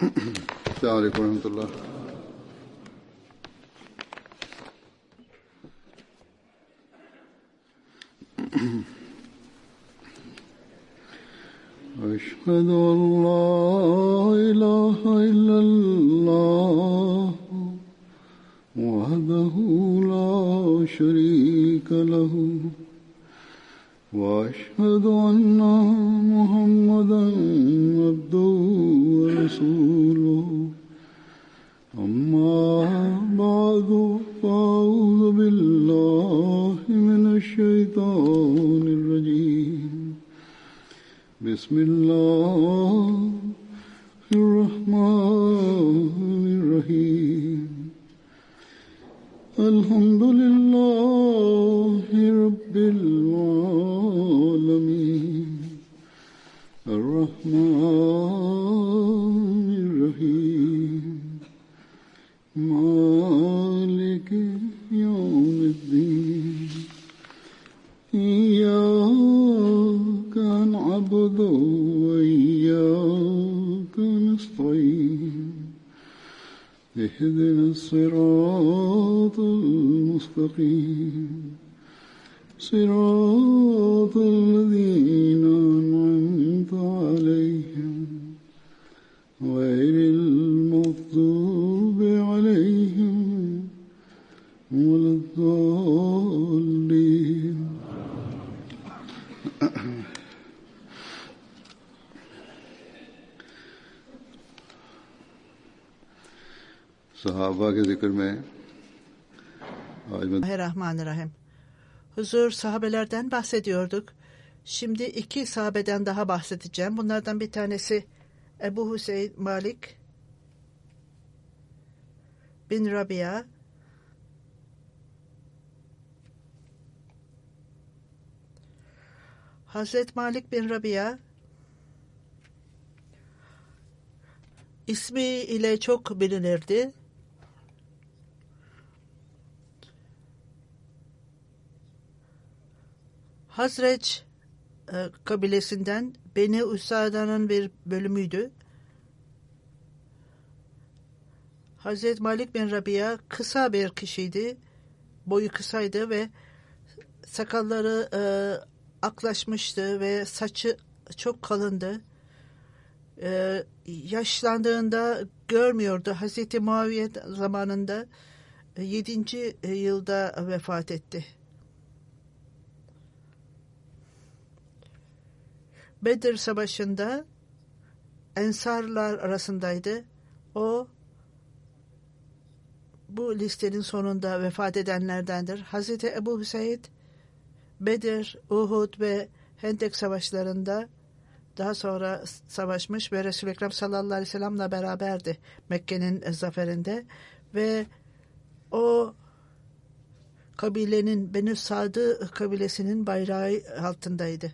السلام عليكم ورحمة الله. أشهد أن لا إله إلا الله وحده لا شريك له وأشهد أن محمدا عبده ورسوله أما بعد فأعوذ بالله من الشيطان الرجيم بسم الله الرحمن الرحيم الحمد لله رب العالمين الرحمن الرحيم مالك يوم الدين إياك نعبد وإياك نستعين اهدنا الصراط المستقيم صراط الذين أنعمت عليهم غير المغضوب عليهم ولا الضالين. Sahaba ke zikr mein Bismillahirrahmanirrahim. Huzur, sahabelerden bahsediyorduk. Şimdi iki sahabeden daha bahsedeceğim. Bunlardan bir tanesi Ebu Hüseyin Malik bin Rabia. Hazret Malik bin Rabia ismi ile çok bilinirdi. Hazreç kabilesinden Beni Usada'nın bir bölümüydü. Hazret Malik bin Rabia kısa bir kişiydi. Boyu kısaydı ve sakalları aklaşmıştı ve saçı çok kalındı. Yaşlandığında görmüyordu. Hazreti Muaviye zamanında 7. yılda vefat etti. Bedir Savaşı'nda Ensarlar arasındaydı. O bu listenin sonunda vefat edenlerdendir. Hazreti Ebu Hüseyin Bedir, Uhud ve Hendek savaşlarında daha sonra savaşmış ve Resul-i Ekrem sallallahu aleyhi ve sellem'le beraberdi Mekke'nin zaferinde ve o kabilenin Beni Sadı kabilesinin bayrağı altındaydı.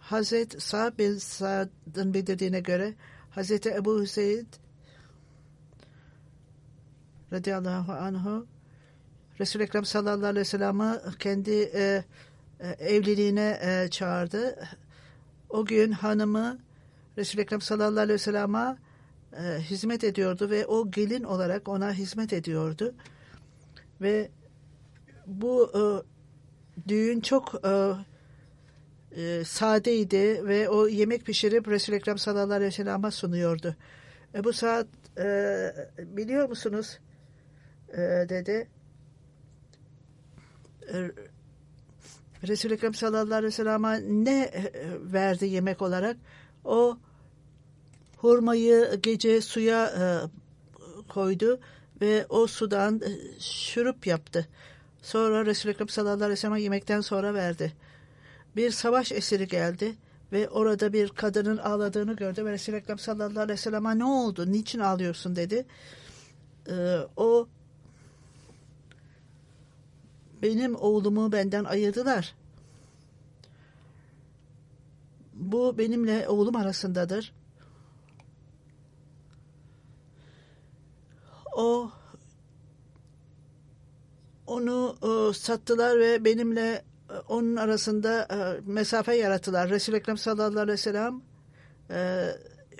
Hazreti Sa'd bin Sa'd'ın bildirdiğine göre Hazreti Ebu Hüseyin radıyallahu anhu Resul-i Ekrem sallallahu aleyhi ve sellem'i kendi evliliğine çağırdı. O gün hanımı Resul-i Ekrem sallallahu aleyhi ve sellem'e hizmet ediyordu ve o gelin olarak ona hizmet ediyordu. Ve bu düğün çok sadeydi ve o yemek pişirip Resul-i Ekrem sallallahu aleyhi ve sellem'e sunuyordu. Ebu Sa'd biliyor musunuz dedi. Resul-i Ekrem sallallahu aleyhi ve sellem'e ne verdi yemek olarak? O hurmayı gece suya koydu ve o sudan şurup yaptı. Sonra Resul-i Ekrem sallallahu aleyhi ve sellem'e yemekten sonra verdi. Bir savaş esiri geldi ve orada bir kadının ağladığını gördü ve Resul-i Ekrem sallallahu aleyhi ve sellem'e ne oldu? Niçin ağlıyorsun dedi. O benim oğlumu benden ayırdılar. Bu benimle oğlum arasındadır. Onu sattılar ve benimle onun arasında mesafe yarattılar. Resul-i Ekrem sallallahu aleyhi ve sellem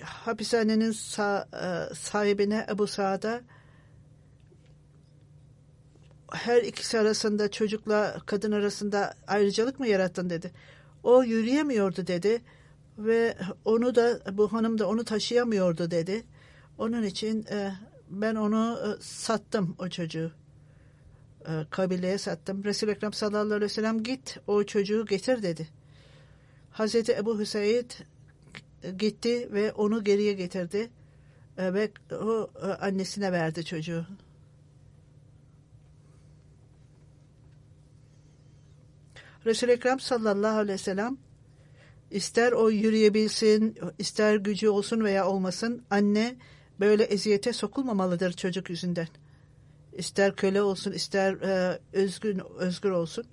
hapishanenin sahibine Ebu Sa'da her ikisi arasında, çocukla kadın arasında ayrıcalık mı yarattın dedi. O yürüyemiyordu dedi ve onu da, bu hanım da onu taşıyamıyordu dedi. Onun için ben onu sattım, o çocuğu. Kabileye sattım. Resul-i Ekrem sallallahu aleyhi ve sellem git o çocuğu getir dedi. Hazreti Ebu Hüseyin gitti ve onu geriye getirdi ve o annesine verdi çocuğu. Resul-i Ekrem sallallahu aleyhi ve sellem ister o yürüyebilsin, ister gücü olsun veya olmasın, anne böyle eziyete sokulmamalıdır çocuk yüzünden. İster köle olsun, ister özgür olsun.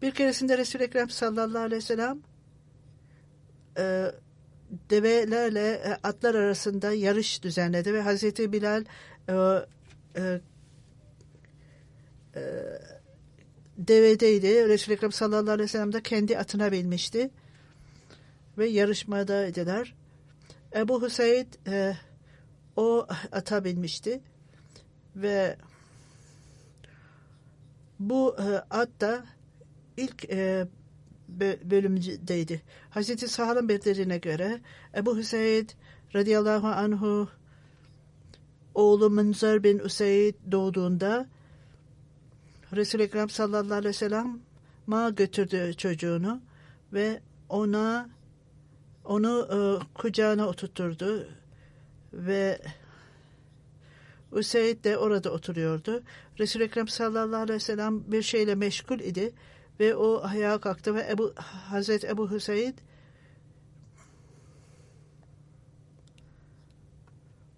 Bir keresinde Resul-i Ekrem sallallahu aleyhi ve sellem develerle atlar arasında yarış düzenledi ve Hazreti Bilal devedeydi. Resul-i Ekrem sallallahu aleyhi ve sellem de kendi atına binmişti ve yarışmadaydılar. Ebu Hüseyin o ata binmişti ve bu at da ilk bölümdeydi. Hazreti Sahal'ın bildirdiğine göre Ebu Hüseyin radıyallahu anhu oğlu Münzer bin Üseyd doğduğunda Resul-i Ekrem sallallahu aleyhi ve sellem götürdü çocuğunu ve onu kucağına oturtturdu ve Üseyd de orada oturuyordu. Resul-i Ekrem sallallahu aleyhi ve sellem bir şeyle meşgul idi ve o ayağa kalktı ve Hazreti Ebu Hüseyin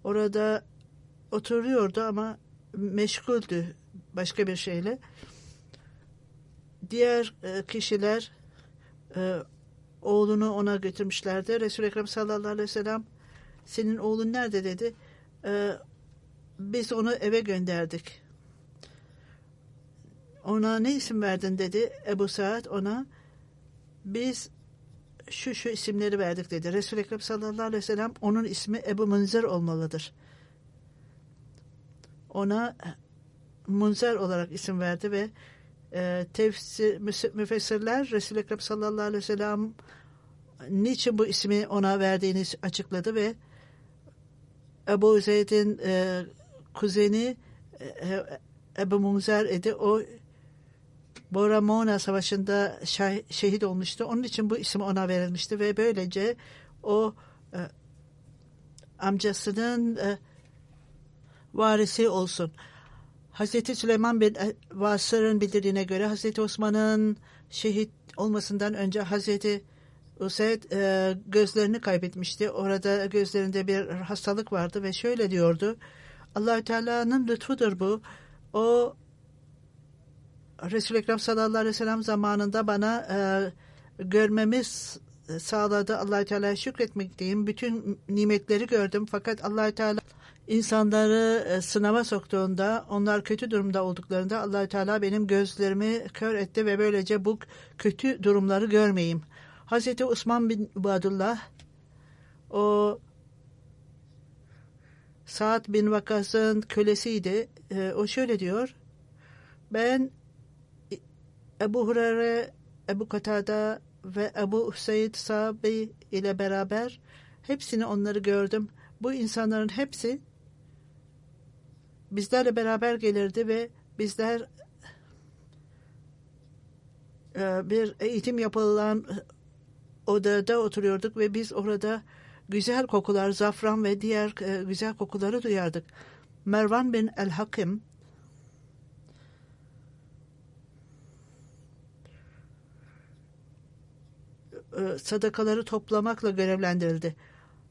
orada oturuyordu ama meşguldü başka bir şeyle. Diğer kişiler oğlunu ona götürmüşlerdi. Resul-i Ekrem sallallahu aleyhi ve sellem senin oğlun nerede dedi. Biz onu eve gönderdik. Ona ne isim verdin dedi. Ebu Sa'd ona biz şu isimleri verdik dedi. Resul-i Ekrem sallallahu aleyhi ve sellem onun ismi Ebu Münzer olmalıdır. Ona Münzer olarak isim verdi ve müfessirler Resul-i Ekrem sallallahu aleyhi ve sellem niçin bu ismi ona verdiğini açıkladı ve Ebu Zeyd'in kuzeni Ebu Münzer idi. O Boramona Savaşı'nda şehit olmuştu. Onun için bu isim ona verilmişti ve böylece o amcasının varisi olsun. Hazreti Süleyman bin Vasır'ın bildirdiğine göre Hazreti Osman'ın şehit olmasından önce Hazreti Useyd gözlerini kaybetmişti. Orada gözlerinde bir hastalık vardı ve şöyle diyordu. Allah-u Teala'nın lütfudur bu. O Resul-i Ekrem sallallahu aleyhi ve sellem zamanında bana görmemiz sağladı. Allah-u Teala'ya şükretmekteyim. Bütün nimetleri gördüm. Fakat Allah-u Teala insanları sınava soktuğunda, onlar kötü durumda olduklarında Allah-u Teala benim gözlerimi kör etti ve böylece bu kötü durumları görmeyeyim. Hazreti Osman bin Ubadullah o Sa'd bin Vakas'ın kölesiydi. O şöyle diyor. Ben Ebu Hureyre, Ebu Katada ve Ebu Hüseyin sahabe ile beraber hepsini onları gördüm. Bu insanların hepsi bizlerle beraber gelirdi ve bizler bir eğitim yapılan odada oturuyorduk ve biz orada güzel kokular, zafran ve diğer güzel kokuları duyardık. Mervan bin el-Hakim sadakaları toplamakla görevlendirildi.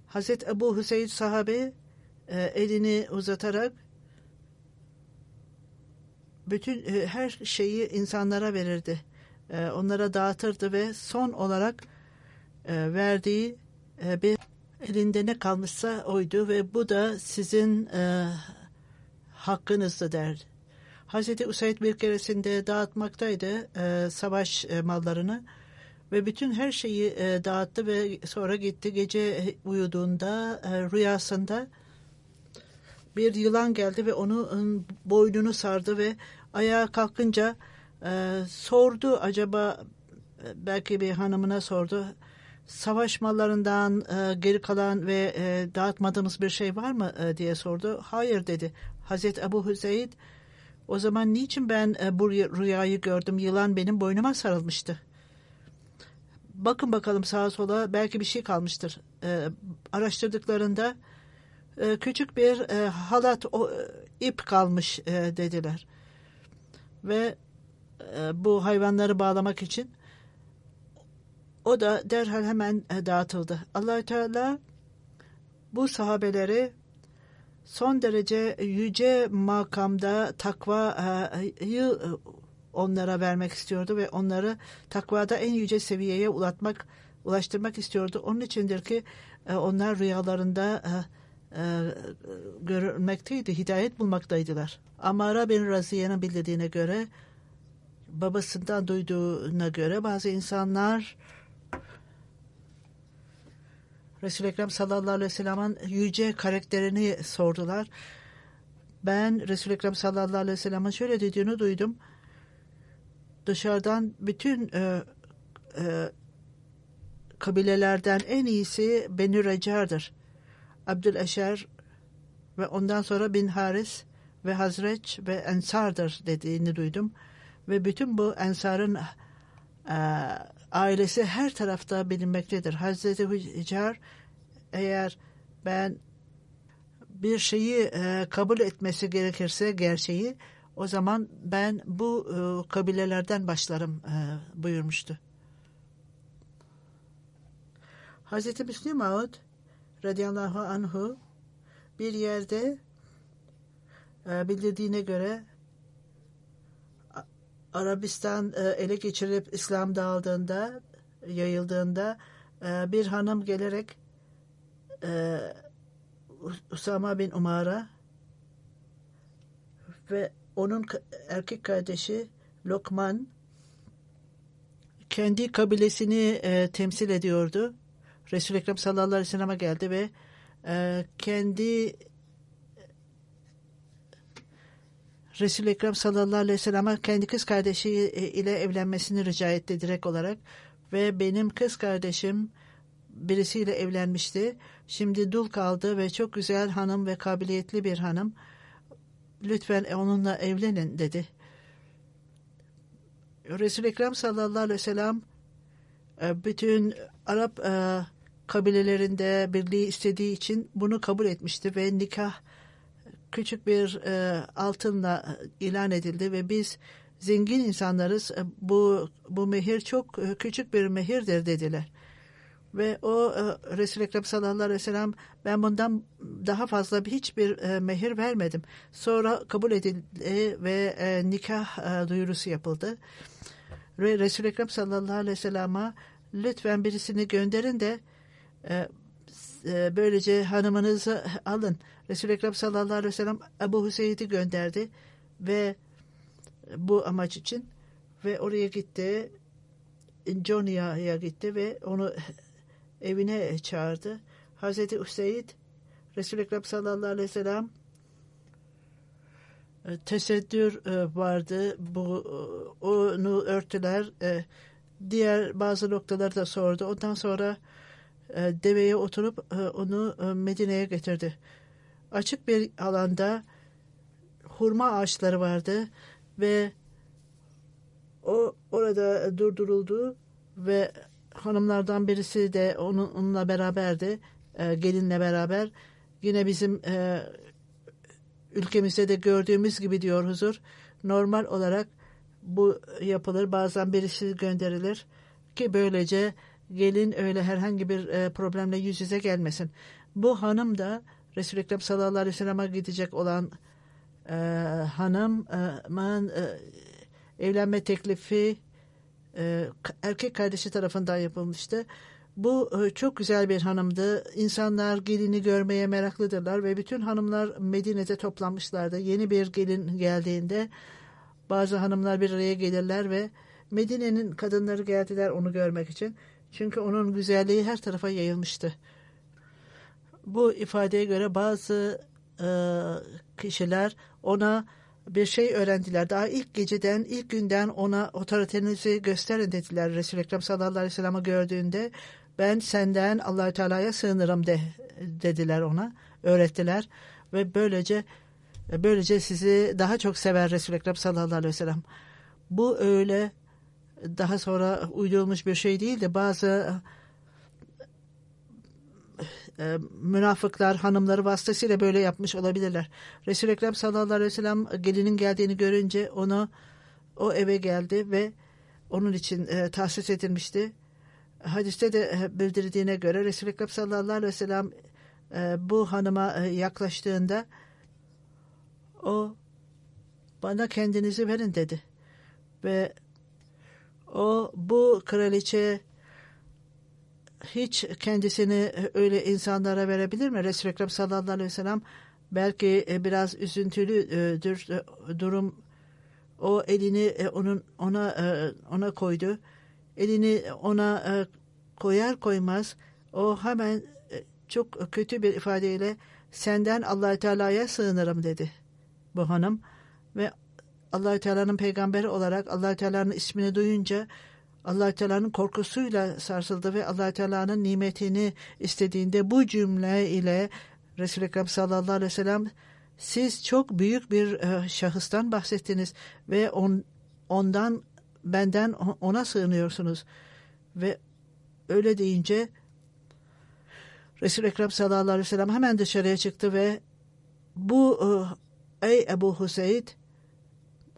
Hazreti Ebu Hüseyin sahabe elini uzatarak bütün her şeyi insanlara verirdi. Onlara dağıtırdı ve son olarak verdiği bir elinde ne kalmışsa oydu ve bu da sizin hakkınızdı derdi. Hazreti Useyd bir keresinde dağıtmaktaydı savaş mallarını. ve bütün her şeyi dağıttı ve sonra gitti. Gece uyuduğunda rüyasında bir yılan geldi ve onun boynunu sardı ve ayağa kalkınca sordu, acaba belki bir hanımına sordu. Savaş mallarından geri kalan ve dağıtmadığımız bir şey var mı diye sordu. Hayır dedi. Hazreti Ebu Hüseyin, o zaman niçin ben bu rüyayı gördüm? Yılan benim boynuma sarılmıştı. Bakın bakalım sağa sola, belki bir şey kalmıştır. Araştırdıklarında küçük bir halat, ip kalmış dediler. Ve bu hayvanları bağlamak için o da derhal hemen dağıtıldı. Allah-u Teala bu sahabeleri son derece yüce makamda takvayı onlara vermek istiyordu ve onları takvada en yüce seviyeye ulaştırmak istiyordu. Onun içindir ki onlar rüyalarında görülmekteydi, hidayet bulmaktaydılar. Amara bin Raziye'nin bildirdiğine göre, babasından duyduğuna göre bazı insanlar Resul-i Ekrem sallallahu aleyhi ve sellem'in yüce karakterini sordular. Ben Resul-i Ekrem sallallahu aleyhi ve sellem'in şöyle dediğini duydum. Dışarıdan bütün kabilelerden en iyisi Beni Recar'dır. Abdüleşer ve ondan sonra Bin Haris ve Hazreç ve Ensar'dır dediğini duydum. Ve bütün bu Ensar'ın ailesi her tarafta bilinmektedir. Hazreti Hücar, eğer ben bir şeyi kabul etmesi gerekirse gerçeği, o zaman ben bu kabilelerden başlarım buyurmuştu. Hazreti Müslim Maud radıyallahu anhu bir yerde bildirdiğine göre Arabistan ele geçirilip İslam dağıldığında, yayıldığında bir hanım gelerek Usama bin Umar'a ve onun erkek kardeşi Lokman kendi kabilesini temsil ediyordu. Resul-i Ekrem sallallahu aleyhi ve sellem'e geldi ve Resul-i Ekrem sallallahu aleyhi ve sellem'e kendi kız kardeşi ile evlenmesini rica etti direkt olarak ve benim kız kardeşim birisiyle evlenmişti. Şimdi dul kaldı ve çok güzel hanım ve kabiliyetli bir hanım. Lütfen onunla evlenin dedi. Resul-i Ekrem sallallahu aleyhi ve sellem bütün Arap kabilelerinde birliği istediği için bunu kabul etmişti ve nikah küçük bir altınla ilan edildi ve biz zengin insanlarız. Bu mehir çok küçük bir mehirdir dediler. Ve o Resul-i Ekrem sallallahu aleyhi ve sellem, ben bundan daha fazla hiçbir mehir vermedim. Sonra kabul edildi ve nikah duyurusu yapıldı. Ve Resul-i Ekrem sallallahu aleyhi ve sellem'e lütfen birisini gönderin de böylece hanımınızı alın. Resul-i Ekrem sallallahu aleyhi ve sellem Ebu Hüseyin'i gönderdi ve bu amaç için ve oraya gitti. Jonia'ya gitti ve onu evine çağırdı. Hazreti Üseyd, Resul-i Ekrem sallallahu aleyhi ve sellem tesettür vardı. Onu örtüler. Diğer bazı noktaları da sordu. Ondan sonra deveye oturup onu Medine'ye getirdi. Açık bir alanda hurma ağaçları vardı ve o orada durduruldu ve hanımlardan birisi de onunla beraberdi, gelinle beraber. Yine bizim ülkemizde de gördüğümüz gibi diyor huzur. Normal olarak bu yapılır. Bazen birisi gönderilir ki böylece gelin öyle herhangi bir problemle yüz yüze gelmesin. Bu hanım da Resul-i Ekrem sallallahu aleyhi ve sellem'e gidecek olan hanımın evlenme teklifi erkek kardeşi tarafından yapılmıştı. Bu çok güzel bir hanımdı. İnsanlar gelini görmeye meraklıdırlar ve bütün hanımlar Medine'de toplanmışlardı. Yeni bir gelin geldiğinde bazı hanımlar bir araya gelirler ve Medine'nin kadınları geldiler onu görmek için. Çünkü onun güzelliği her tarafa yayılmıştı. Bu ifadeye göre bazı kişiler ona bir şey öğrendiler. Daha ilk geceden, ilk günden ona otoritenizi gösterin dediler. Resul-i Ekrem sallallahu aleyhi ve sellem'i gördüğünde ben senden Allah-u Teala'ya sığınırım dediler ona. Öğrettiler ve böylece sizi daha çok sever Resul-i Ekrem sallallahu aleyhi ve sellem. Bu öyle daha sonra uydurulmuş bir şey değil de bazı münafıklar hanımları vasıtasıyla böyle yapmış olabilirler. Resul-i Ekrem sallallahu aleyhi ve sellem gelinin geldiğini görünce o eve geldi ve onun için tahsis edilmişti. Hadiste de bildirdiğine göre Resul-i Ekrem sallallahu aleyhi ve sellem bu hanıma yaklaştığında o bana kendinizi verin dedi. Ve bu kraliçe hiç kendisini öyle insanlara verebilir mi? Resul-i Ekrem sallallahu aleyhi ve sellem belki biraz üzüntülüdür durum. O elini ona koydu. Elini ona koyar koymaz o hemen çok kötü bir ifadeyle senden Allah-u Teala'ya sığınırım dedi bu hanım ve Allah-u Teala'nın peygamberi olarak Allah-u Teala'nın ismini duyunca Allah-u Teala'nın korkusuyla sarsıldı ve Allah-u Teala'nın nimetini istediğinde bu cümle ile Resul-i Ekrem sallallahu aleyhi ve sellem siz çok büyük bir şahıstan bahsettiniz ve benden ona sığınıyorsunuz ve öyle deyince Resul-i Ekrem sallallahu aleyhi ve sellem hemen dışarıya çıktı ve ey Ebu Huseyd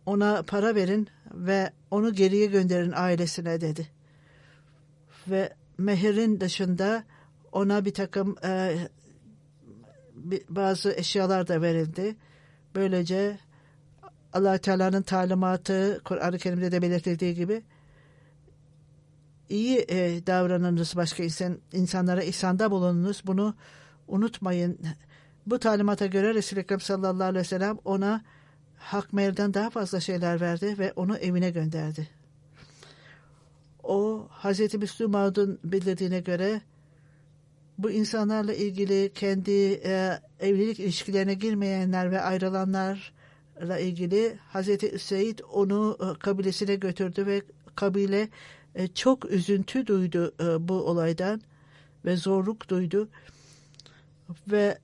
ona para verin ve onu geriye gönderin ailesine dedi. Ve mehirin dışında ona bir takım bazı eşyalar da verildi. Böylece Allah-u Teala'nın talimatı Kur'an-ı Kerim'de de belirtildiği gibi iyi davranınız, başka insanlara ihsanda bulununuz. Bunu unutmayın. Bu talimata göre Resul-i Ekrem sallallahu aleyhi ve sellem ona hak meherden daha fazla şeyler verdi ve onu evine gönderdi. O Hazreti Müslüm Maud'un bildirdiğine göre bu insanlarla ilgili kendi evlilik ilişkilerine girmeyenler ve ayrılanlarla ilgili Hazreti Üseyd onu kabilesine götürdü ve kabile çok üzüntü duydu bu olaydan ve zorluk duydu ve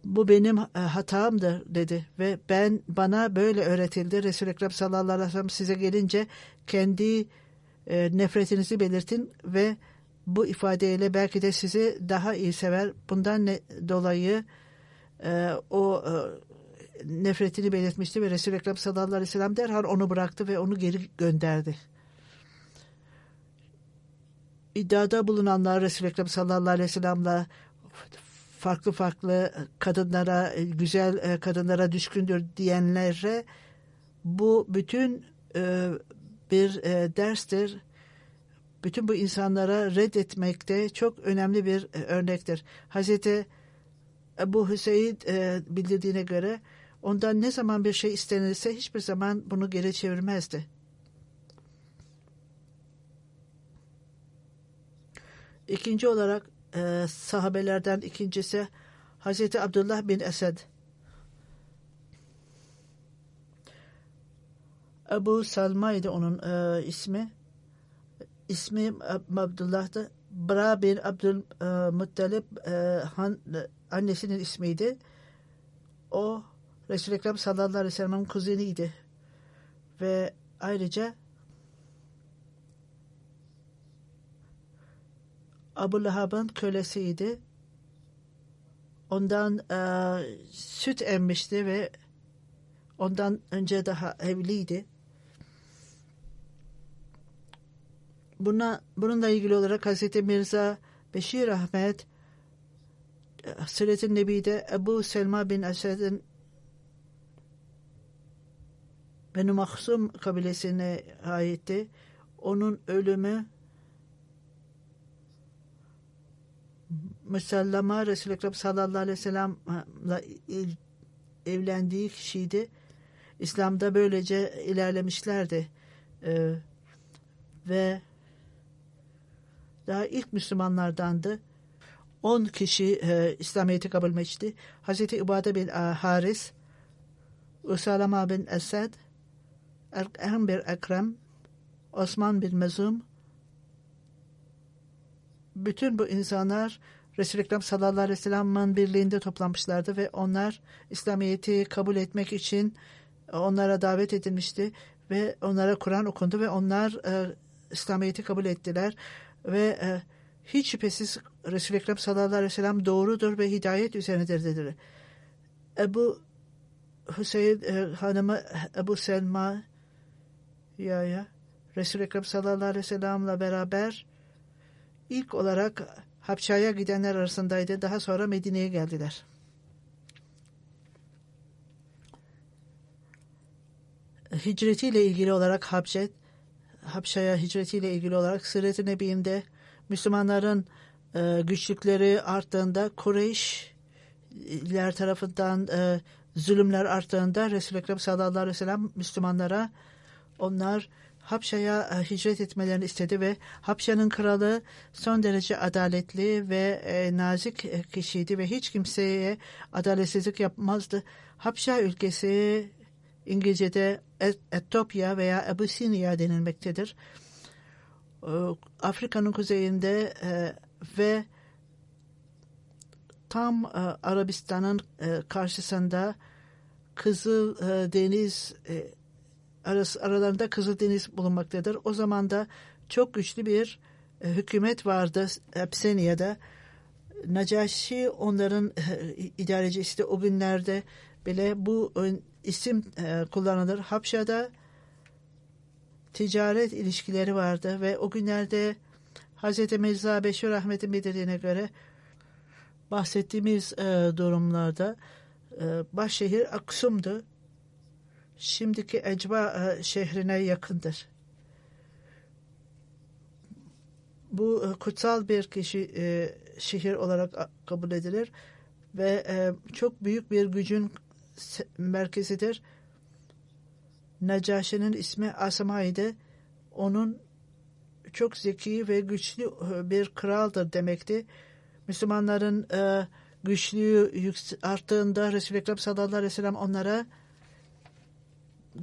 bu benim hatamdır dedi ve bana böyle öğretildi. Resul-i Ekrem sallallahu aleyhi ve sellem size gelince kendi nefretinizi belirtin ve bu ifadeyle belki de sizi daha iyi sever. Bundan dolayı nefretini belirtmişti ve Resul-i Ekrem sallallahu aleyhi ve sellem derhal onu bıraktı ve onu geri gönderdi. İddiada bulunanlar Resul-i Ekrem sallallahu aleyhi ve sellem'le farklı kadınlara, güzel kadınlara düşkündür diyenlere bu bütün bir derstir. Bütün bu insanlara reddetmekte çok önemli bir örnektir. Hazreti Ebu Hüseyin bildirdiğine göre ondan ne zaman bir şey istenirse hiçbir zaman bunu geri çevirmezdi. İkinci olarak sahabelerden ikincisi Hazreti Abdullah bin Esed. Ebu Salma'ydı onun ismi. İsmi Abdullah'dı. Bra bin Abdülmuttalib annesinin ismiydi. O Resul-i Ekrem sallallahu aleyhi ve sellem'in kuzeniydi. Ve ayrıca Abu Lahab'ın kölesiydi. Ondan süt emmişti ve ondan önce daha evliydi. Bununla ilgili olarak Hazreti Mirza Beşir Ahmet Sırat-ı Nebi'de Ebu Selma bin Esed'in Benu Mahsum kabilesine aitti. Onun ölümü Müsellama Resul-i Ekrem sallallahu aleyhi ve sellem'le evlendiği kişiydi. İslam'da böylece ilerlemişlerdi. Ve daha ilk Müslümanlardandı. 10 kişi İslamiyet'i kabul etmişti. Hazreti İbade bin Haris, Usalama bin Esed, Erham bin Ekrem, Osman bin Mezum, bütün bu insanlar Resul-i Ekrem sallallahu aleyhi ve sellem'in birliğinde toplanmışlardı ve onlar İslamiyet'i kabul etmek için onlara davet edilmişti ve onlara Kur'an okundu ve onlar İslamiyet'i kabul ettiler ve hiç şüphesiz Resul-i Ekrem sallallahu aleyhi ve sellem doğrudur ve hidayet üzerinedir dediler. Ebu Hüseyin hanımı Ebu Selma ya Resul-i Ekrem sallallahu aleyhi ve sellem'le beraber ilk olarak Habşa'ya gidenler arasındaydı. Daha sonra Medine'ye geldiler. Hicretiyle ilgili olarak Habşa'ya hicretiyle ilgili olarak Siret-i Nebi'inde Müslümanların güçlükleri arttığında, Kureyşliler tarafından zulümler arttığında Resul-i Ekrem sallallahu aleyhi ve sellem Müslümanlara onlar Habşa'ya hicret etmelerini istedi ve Habşa'nın kralı son derece adaletli ve nazik kişiydi ve hiç kimseye adaletsizlik yapmazdı. Habşa ülkesi İngilizce'de Etiyopya veya Abyssinia denilmektedir. Afrika'nın kuzeyinde ve tam Arabistan'ın karşısında Kızıl Deniz aralarında Kızıldeniz bulunmaktadır. O zaman da çok güçlü bir hükümet vardı Abyssinia'da. Nacaşi onların idarecisi. O günlerde bile bu isim kullanılır. Habşa'da ticaret ilişkileri vardı ve o günlerde Hz. Mirza Beşir Ahmet'in bildirdiğine göre bahsettiğimiz durumlarda başşehir Aksum'du. Şimdiki Ecva şehrine yakındır. Bu kutsal bir şehir olarak kabul edilir ve çok büyük bir gücün merkezidir. Necaşi'nin ismi Asama'ydı. Onun çok zeki ve güçlü bir kraldır demekti. Müslümanların güçlüğü arttığında Resul-i Ekrem sallallahu aleyhi ve sellem onlara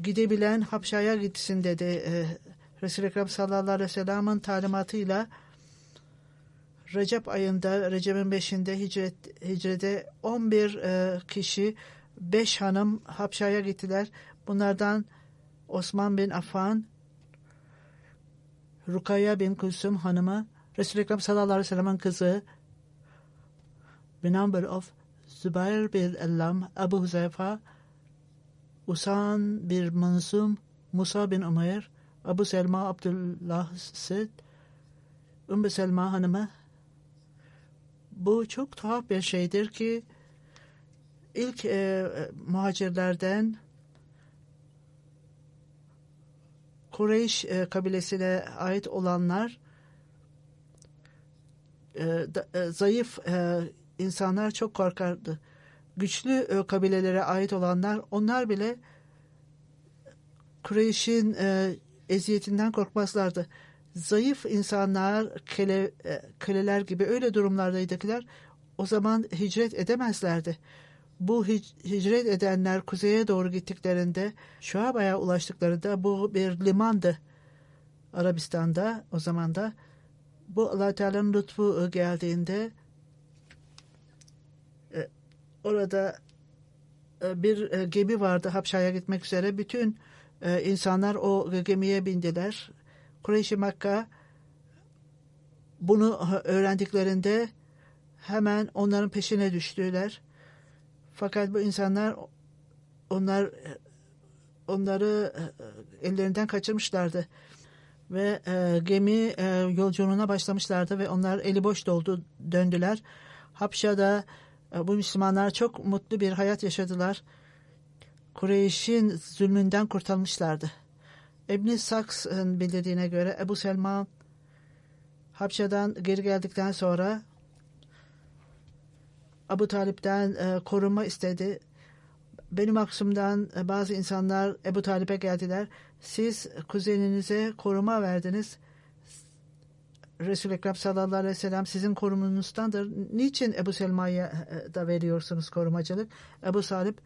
gidebilen Habşa'ya gitsin dedi. Resul-i Ekrem sallallahu aleyhi ve sellem'in talimatıyla Recep ayında, Recep'in 5'inde hicrede 11 kişi, 5 hanım Habşa'ya gittiler. Bunlardan Osman bin Affan, Rukaya bin Kulsum hanımı, Resul-i Ekrem sallallahu aleyhi ve sellem'in kızı, the number of Zübeyir bin Ellam, Ebu Huzeyfa, Usan bin Mansum, Musa bin Umayr, Ebu Selma Abdullah Sid, Ümmü Selma hanımı. Bu çok tuhaf bir şeydir ki ilk muhacirlerden Kureyş kabilesine ait olanlar zayıf insanlar çok korkardı. Güçlü kabilelere ait olanlar onlar bile Kureyş'in eziyetinden korkmazlardı. Zayıf insanlar köleler gibi öyle durumlardaydılar. O zaman hicret edemezlerdi. Bu hicret edenler kuzeye doğru gittiklerinde Şuaba'ya ulaştıklarında bu bir limandı Arabistan'da o zaman da. Bu Allah-u Teala'nın lütfu geldiğinde orada bir gemi vardı Habşa'ya gitmek üzere. Bütün insanlar o gemiye bindiler. Kureyş-i Makka bunu öğrendiklerinde hemen onların peşine düştüler. Fakat bu insanlar onları ellerinden kaçırmışlardı ve gemi yolculuğuna başlamışlardı ve onlar eli boş döndüler. Habşa'da bu Müslümanlar çok mutlu bir hayat yaşadılar. Kureyş'in zulmünden kurtulmuşlardı. İbn-i Saks'ın bildirdiğine göre Ebu Selma Habşa'dan geri geldikten sonra Abu Talip'ten korunma istedi. benim aksımdan bazı insanlar Ebu Talib'e geldiler. Siz kuzeninize koruma verdiniz. Resul-i Ekrem sallallahu aleyhi ve sellem sizin korumunuzdandır. Niçin Ebu Selma'ya da veriyorsunuz korumacılık? Ebu Talib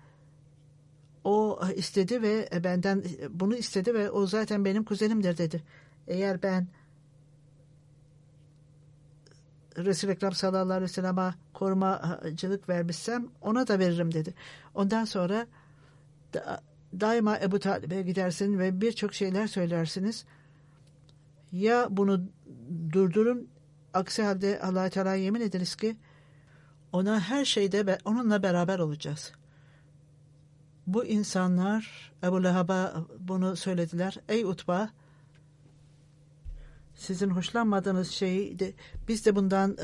o istedi ve benden bunu istedi ve o zaten benim kuzenimdir dedi. Eğer ben Resul-i Ekrem sallallahu aleyhi ve sellem'e korumacılık vermişsem ona da veririm dedi. Ondan sonra daima Ebu Talib'e gidersin ve birçok şeyler söylersiniz. Ya bunu durdurun, aksi halde Allah-u Teala yemin ederiz ki ona her şeyde onunla beraber olacağız. Bu insanlar Ebu Lehab'a bunu söylediler. Ey Utba, sizin hoşlanmadığınız şeyi biz de bundan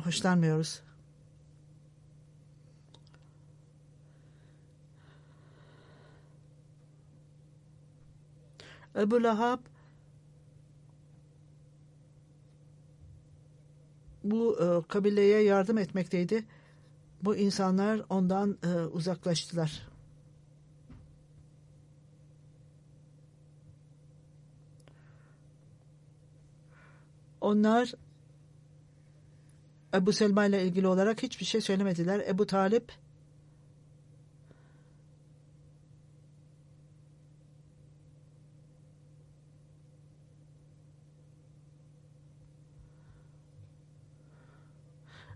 hoşlanmıyoruz. Ebu Lehab bu kabileye yardım etmekteydi. Bu insanlar ondan uzaklaştılar. Onlar Ebu Selma ile ilgili olarak hiçbir şey söylemediler. Ebu Talip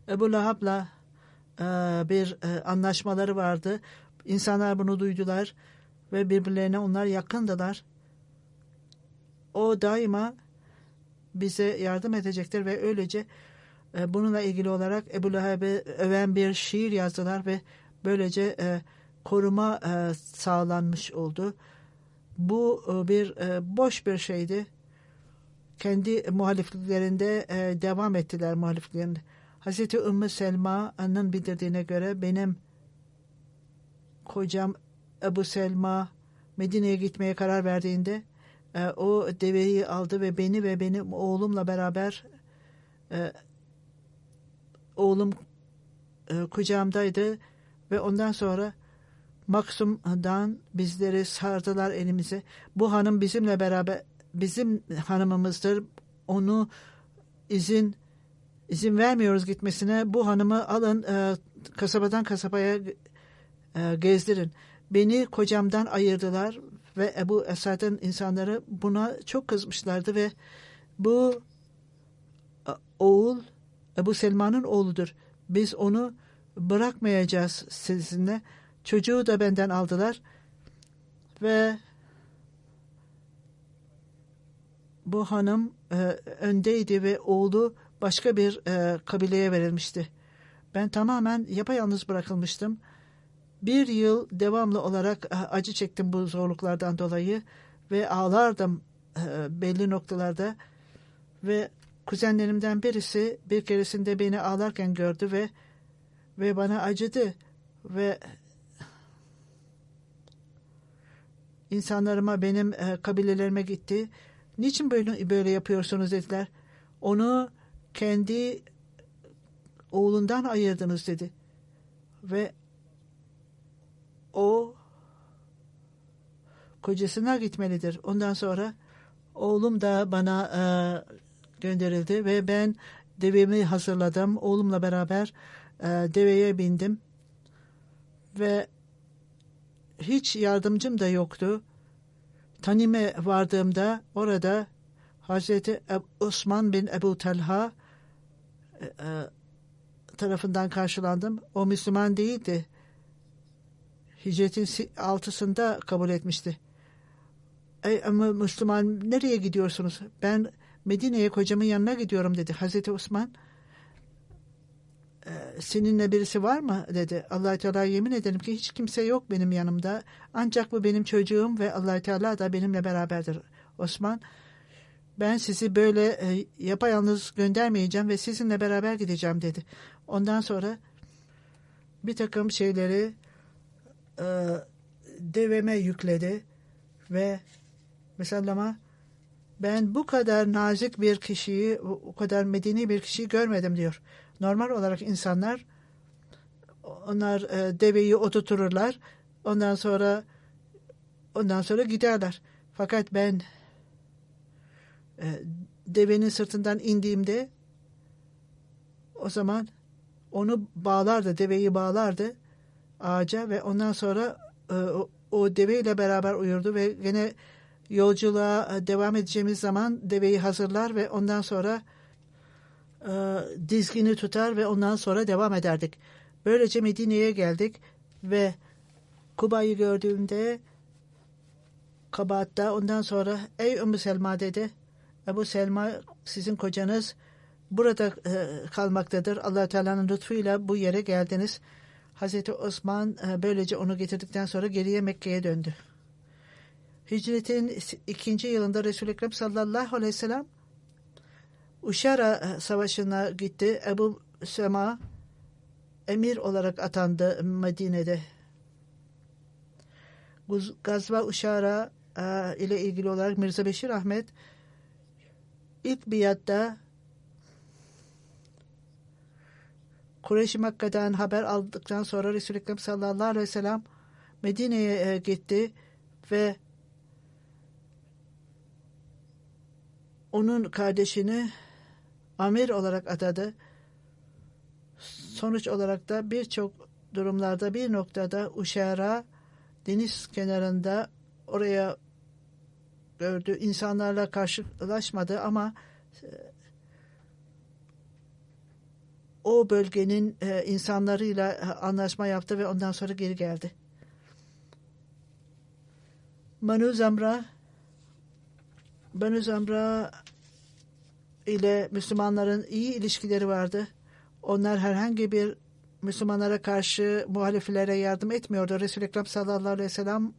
Ebu Lehab'la bir anlaşmaları vardı. İnsanlar bunu duydular ve birbirlerine onlar yakındılar. O daima bize yardım edecektir ve öylece bununla ilgili olarak Ebu Lehab'ı öven bir şiir yazdılar ve böylece koruma sağlanmış oldu. Bu bir boş bir şeydi. Kendi muhalifliklerinde devam ettiler muhalifliklerinde. Hazreti Ümmü Selma'nın bildirdiğine göre benim kocam Ebu Selma Medine'ye gitmeye karar verdiğinde o deveyi aldı ve beni ve benim oğlumla beraber oğlum kucağımdaydı ve ondan sonra Maksum'dan bizleri sardılar elimize. Bu hanım bizimle beraber bizim hanımımızdır. Onu izin vermiyoruz gitmesine. Bu hanımı alın kasabadan kasabaya gezdirin. Beni kocamdan ayırdılar ve Ebu Esad'ın insanları buna çok kızmışlardı ve bu oğul Ebu Selma'nın oğludur. Biz onu bırakmayacağız sizinle. Çocuğu da benden aldılar ve bu hanım öndeydi ve oğlu başka bir kabileye verilmişti. Ben tamamen yapayalnız bırakılmıştım. 1 yıl devamlı olarak acı çektim bu zorluklardan dolayı ve ağlardım belli noktalarda ve kuzenlerimden birisi bir keresinde beni ağlarken gördü ve bana acıdı ve insanlarıma benim kabilelerime gitti. Niçin böyle yapıyorsunuz dediler. Onu kendi oğlundan ayırdınız dedi. Ve o kocasına gitmelidir. Ondan sonra oğlum da bana gönderildi ve ben devemi hazırladım. Oğlumla beraber deveye bindim ve hiç yardımcım da yoktu. Tanim'e vardığımda orada Hazreti Osman bin Ebu Talha tarafından karşılandım. O Müslüman değildi. Hicretin 6'sında kabul etmişti. Ama Müslüman nereye gidiyorsunuz? Ben Medine'ye kocamın yanına gidiyorum dedi. Hazreti Osman seninle birisi var mı dedi. Allah-u Teala yemin ederim ki hiç kimse yok benim yanımda. Ancak bu benim çocuğum ve Allah-u Teala da benimle beraberdir. Osman ben sizi böyle yapayalnız göndermeyeceğim ve sizinle beraber gideceğim dedi. Ondan sonra bir takım şeyleri deveme yükledi ve mesela ben bu kadar nazik bir kişiyi, o kadar medeni bir kişiyi görmedim diyor. Normal olarak insanlar Onlar deveyi oturturlar. Ondan sonra giderler. Fakat ben devenin sırtından indiğimde o zaman onu bağlardı, deveyi bağlardı ağaca ve ondan sonra o deveyle beraber uyurdu ve gene yolculuğa devam edeceğimiz zaman deveyi hazırlar ve ondan sonra dizgini tutar ve ondan sonra devam ederdik. Böylece Medine'ye geldik ve Kuba'yı gördüğümde Kabaat'ta ondan sonra ey Ümmü Selma dedi. Ebu Selma sizin kocanız burada kalmaktadır. Allah-u Teala'nın lütfuyla bu yere geldiniz. Hazreti Osman böylece onu getirdikten sonra geriye Mekke'ye döndü. Hicretin 2. yılında Resul-i Ekrem sallallahu aleyhi ve sellem Uşara Savaşı'na gitti. Ebu Selma emir olarak atandı Medine'de. Gazva Uşara ile ilgili olarak Mirza Beşir Ahmet ilk biatta Kureyş-i Mekke'den haber aldıktan sonra Resul-i Ekrem sallallahu aleyhi ve sellem Medine'ye gitti ve onun kardeşini amir olarak atadı. Sonuç olarak da birçok durumlarda bir noktada Uşara deniz kenarında oraya gördü. İnsanlarla karşılaşmadı ama o bölgenin insanlarıyla anlaşma yaptı ve ondan sonra geri geldi. Banu Zamra ile Müslümanların iyi ilişkileri vardı. Onlar herhangi bir Müslümanlara karşı muhaliflere yardım etmiyordu. Resul-i Ekrem sallallahu aleyhi ve sellem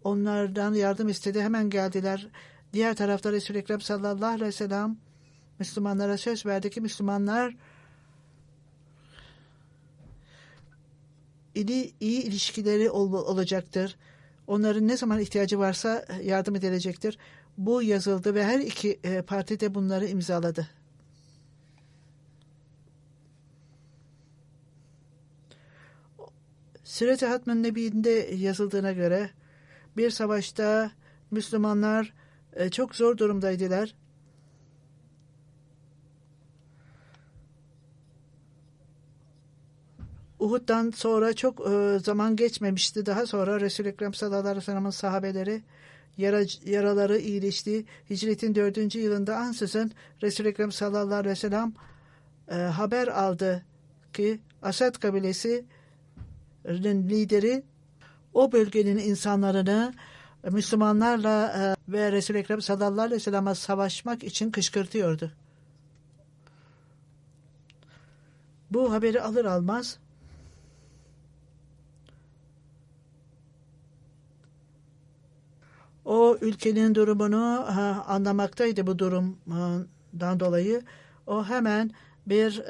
onlardan yardım istedi. Hemen geldiler. Diğer tarafta Resul-i Ekrem sallallahu aleyhi ve sellem Müslümanlara söz verdi ki Müslümanlar iyi ilişkileri olacaktır. Onların ne zaman ihtiyacı varsa yardım edilecektir. Bu yazıldı ve her iki parti de bunları imzaladı. Siret-i Hatmen Nebi'inde yazıldığına göre bir savaşta Müslümanlar çok zor durumdaydılar. Uhud'dan sonra çok zaman geçmemişti. Daha sonra Resul-i Ekrem sallallahu aleyhi ve sellem'in sahabeleri yaraları iyileşti. Hicretin 4. yılında ansızın Resul-i Ekrem sallallahu aleyhi ve sellem haber aldı ki Asad kabilesi lideri o bölgenin insanlarını Müslümanlarla ve Resul-i Ekrem sallallahu aleyhi ve sellem'e savaşmak için kışkırtıyordu. Bu haberi alır almaz o ülkenin durumunu anlamaktaydı bu durumdan dolayı. O hemen bir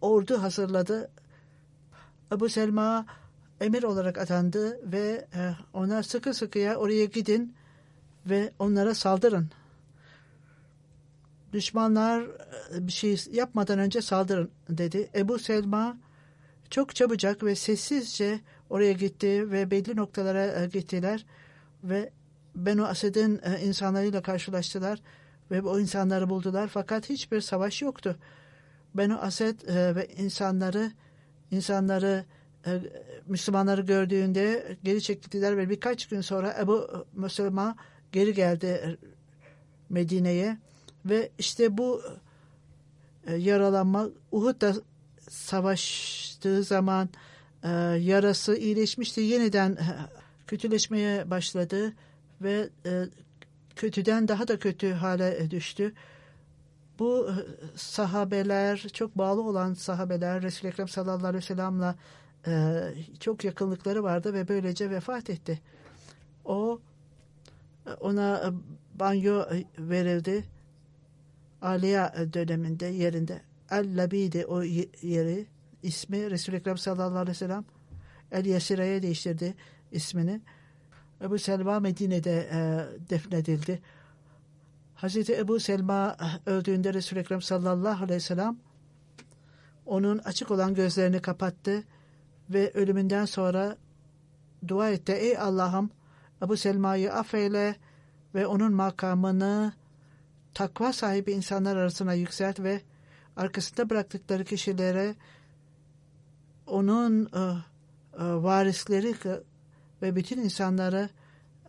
ordu hazırladı. Ebu Selma emir olarak atandı ve ona sıkı sıkıya oraya gidin ve onlara saldırın. Düşmanlar bir şey yapmadan önce saldırın dedi. Ebu Selma çok çabucak ve sessizce oraya gitti ve belli noktalara gittiler ve Benu Ased'in insanlarıyla karşılaştılar ve o insanları buldular fakat hiçbir savaş yoktu. Benu Ased ve insanları Müslümanları gördüğünde geri çekildiler ve birkaç gün sonra Ebu Selma geri geldi Medine'ye ve işte bu yaralanma Uhud'da savaştığı zaman yarası iyileşmişti. Yeniden kötüleşmeye başladı ve kötüden daha da kötü hale düştü. Bu sahabeler, çok bağlı olan sahabeler Resul-i Ekrem sallallahu aleyhi ve sellem'le çok yakınlıkları vardı ve böylece vefat etti. Ona banyo verildi. Aliya döneminde yerinde. El-Labidi o yeri ismi Resul-i Ekrem sallallahu aleyhi ve sellem El-Yasire'ye değiştirdi ismini. Ebu Selma Medine'de defnedildi. Hazreti Ebu Selma öldüğünde Resul-i Ekrem sallallahu aleyhi ve sellem onun açık olan gözlerini kapattı ve ölümünden sonra dua etti. Ey Allah'ım, Ebu Selma'yı affeyle ve onun makamını takva sahibi insanlar arasına yükselt ve arkasında bıraktıkları kişilere onun varisleri ve bütün insanları